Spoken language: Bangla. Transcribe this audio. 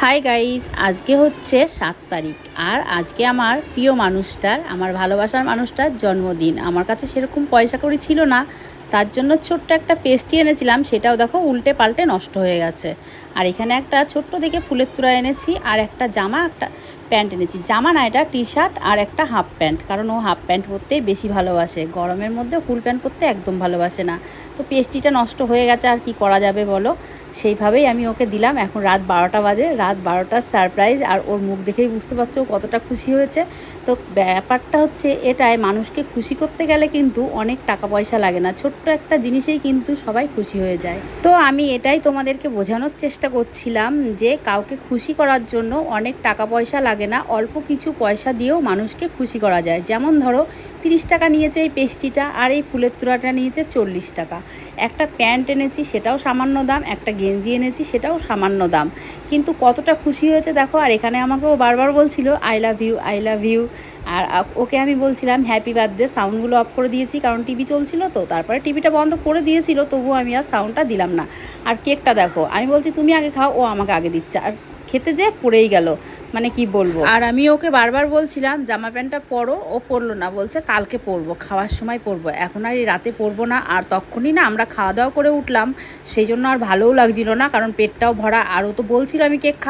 হাই গাইস, আজকে হচ্ছে 7 তারিখ। আর আজকে আমার প্রিয় মানুষটার, আমার ভালোবাসার মানুষটার জন্মদিন। আমার কাছে সেরকম পয়সা কড়ি ছিল না, তার জন্য ছোট্ট একটা পেস্ট্রি এনেছিলাম, সেটাও দেখো উল্টে পাল্টে নষ্ট হয়ে গেছে। আর এখানে একটা ছোট্ট দেখে ফুলের তোড়া এনেছি, আর একটা জামা, একটা প্যান্ট এনেছি। জামা না, এটা টি শার্ট আর একটা হাফ প্যান্ট, কারণ ও হাফ প্যান্ট পরতেই বেশি ভালোবাসে, গরমের মধ্যে ফুল প্যান্ট পরতে একদম ভালোবাসে না। তো পেস্ট্রিটা নষ্ট হয়ে গেছে, আর কি করা যাবে বলো। সেইভাবেই আমি ওকে দিলাম। এখন রাত 12টা বাজে, রাত 12টার সারপ্রাইজ, আর ওর মুখ দেখেই বুঝতে পারছো ও কতটা খুশি হয়েছে। তো ব্যাপারটা হচ্ছে এটাই, মানুষকে খুশি করতে গেলে কিন্তু অনেক টাকা পয়সা লাগে না, ছোট্ট একটা জিনিসেই কিন্তু সবাই খুশি হয়ে যায়। তো আমি এটাই তোমাদেরকে বোঝানোর চেষ্টা করছিলাম যে কাউকে খুশি করার জন্য অনেক টাকা পয়সা লাগে না, অল্প কিছু পয়সা দিয়েও মানুষকে খুশি করা যায়। যেমন ধরো 30 টাকা নিয়েছে এই পেস্ট্রিটা, আর এই ফুলের তোড়াটা নিয়েছে 40 টাকা। একটা প্যান্ট এনেছি, সেটাও সামান্য দাম, একটা গেঞ্জি এনেছি, সেটাও সামান্য দাম, কিন্তু কতটা খুশি হয়েছে দেখো। আর এখানে আমাকেও বারবার বলছিল I love you, I love you. আর ওকে আমি বলছিলাম হ্যাপি বার্থডে। সাউন্ডগুলো অফ করে দিয়েছি, কারণ টিভি চলছিল, তো তারপরে টিভিটা বন্ধ করে দিয়েছিল, তবুও আমি আর সাউন্ডটা দিলাম না। আর কেকটা দেখো, আমি বলছি তুমি আগে খাও, ও আমাকে আগে দিচ্ছে, আর খেতে যে পড়েই গেল, মানে কি বলবো। আর আমি ওকে বারবার বলছিলাম জামা প্যান্টটা পরো, ও পরলো না, বলছে কালকে পরবো, খাওয়ার সময় পরবো, এখন আর এই রাতে পরবো না। আর তখনই না আমরা খাওয়া দাওয়া করে উঠলাম, সেই জন্য আর ভালোও লাগছিল না, কারণ পেটটাও ভরা। আর ও তো বলছিল আমি কেক